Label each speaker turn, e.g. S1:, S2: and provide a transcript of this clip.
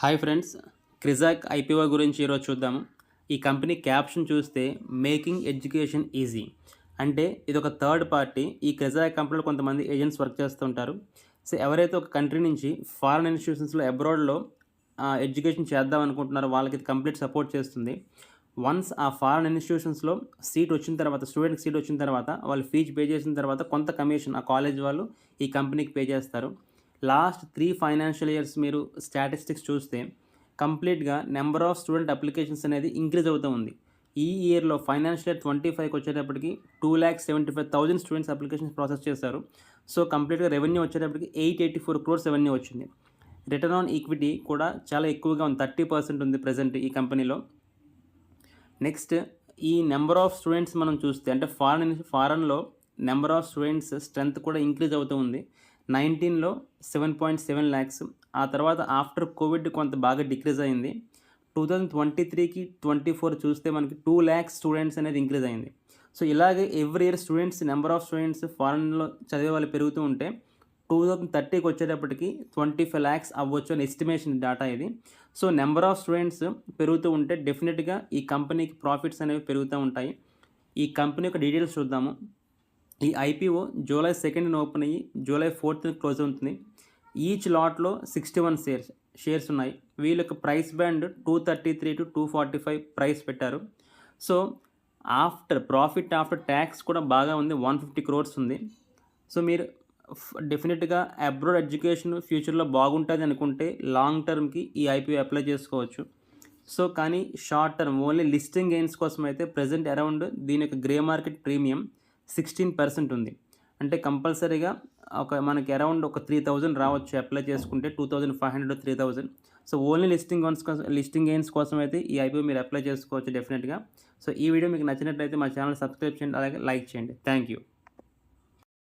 S1: Hi friends, క్రిజాక్ IPO గురించి ఈరోజు చూద్దాము. ఈ కంపెనీ క్యాప్షన్ చూస్తే మేకింగ్ ఎడ్యుకేషన్ ఈజీ. అంటే ఇది ఒక థర్డ్ పార్టీ. ఈ క్రిజాక్ కంపెనీలో కొంతమంది ఏజెంట్స్ వర్క్ చేస్తుంటారు. సో ఎవరైతే ఒక కంట్రీ నుంచి ఫారెన్ ఇన్స్టిట్యూషన్స్లో అబ్రాడ్లో ఎడ్యుకేషన్ చేద్దాం అనుకుంటున్నారో వాళ్ళకి ఇది కంప్లీట్ సపోర్ట్ చేస్తుంది. వన్స్ ఆ ఫారెన్ ఇన్స్టిట్యూషన్స్లో సీట్ వచ్చిన తర్వాత, స్టూడెంట్కి సీట్ వచ్చిన తర్వాత వాళ్ళు ఫీజు పే చేసిన తర్వాత కొంత కమిషన్ ఆ కాలేజ్ వాళ్ళు ఈ కంపెనీకి పే చేస్తారు. లాస్ట్ 3 ఫైనాన్షియల్ ఇయర్స్ మీరు స్టాటిస్టిక్స్ చూస్తే కంప్లీట్గా నెంబర్ ఆఫ్ స్టూడెంట్ అప్లికేషన్స్ అనేది ఇంక్రీజ్ అవుతూ ఉంది. ఈ ఇయర్లో ఫైనాన్షియల్ ఇయర్ 25కి వచ్చేటప్పటికి 2,75,000 స్టూడెంట్స్ అప్లికేషన్స్ ప్రాసెస్ చేశారు. సో కంప్లీట్గా రెవెన్యూ వచ్చేటప్పటికి 884 crores రెవెన్యూ వచ్చింది. రిటర్న్ ఆన్ ఈక్విటీ కూడా చాలా ఎక్కువగా ఉంది, 30% ఉంది ప్రజెంట్ ఈ కంపెనీలో. నెక్స్ట్, ఈ నెంబర్ ఆఫ్ స్టూడెంట్స్ మనం చూస్తే అంటే ఫారెన్లో నెంబర్ ఆఫ్ స్టూడెంట్స్ స్ట్రెంత్ కూడా ఇంక్రీజ్ అవుతూ ఉంది. 19లో 7.7 lakhs, ఆ తర్వాత ఆఫ్టర్ కోవిడ్ కొంత బాగా డిక్రీజ్ అయింది. 2023కి 24 చూస్తే మనకి 2 lakhs స్టూడెంట్స్ అనేది ఇంక్రీజ్ అయింది. సో ఇలాగే every year number of students ఫారెన్లో చదివే వాళ్ళు పెరుగుతూ ఉంటే 2030కి వచ్చేటప్పటికి 25 lakhs అవ్వచ్చు అని ఎస్టిమేషన్ డేటా ఇది. సో నెంబర్ ఆఫ్ స్టూడెంట్స్ పెరుగుతూ ఉంటే డెఫినెట్గా ఈ కంపెనీకి ప్రాఫిట్స్ అనేవి పెరుగుతూ ఉంటాయి. ఈ కంపెనీ యొక్క డీటెయిల్స్ చూద్దాము. ఈ ఐపీఓ జూలై 2న ఓపెన్ అయ్యి జూలై 4న క్లోజ్ అవుతుంది. ఈచ్ లాట్లో 61 షేర్స్ ఉన్నాయి. వీళ్ళ యొక్క ప్రైస్ బ్యాండ్ 233 to 245 ప్రైస్ పెట్టారు. సో ప్రాఫిట్ ఆఫ్టర్ ట్యాక్స్ కూడా బాగా ఉంది, 150 crores ఉంది. సో మీరు డెఫినెట్గా అబ్రాడ్ ఎడ్యుకేషన్ ఫ్యూచర్లో బాగుంటుంది అనుకుంటే లాంగ్ టర్మ్కి ఈ ఐపీఓ అప్లై చేసుకోవచ్చు. సో కానీ short term only listing gains కోసం అయితే ప్రజెంట్ అరౌండ్ దీని యొక్క గ్రే మార్కెట్ ప్రీమియం 16% ఉంది. అంటే కంపల్సరీగా మనకి అరౌండ్ ఒక 3,000 రావచ్చు అప్లై చేసుకుంటే, 2,500 3,000. సో ఓన్లీ లిస్టింగ్ గెయిన్స్ కోసం అయితే ఈ ఐపీఓ మీరు అప్లై చేసుకోవచ్చు డెఫినెట్గా. సో ఈ వీడియో మీకు నచ్చినట్లయితే మా ఛానల్ సబ్స్క్రైబ్ చేయండి, అలాగే లైక్ చేయండి. Thank you.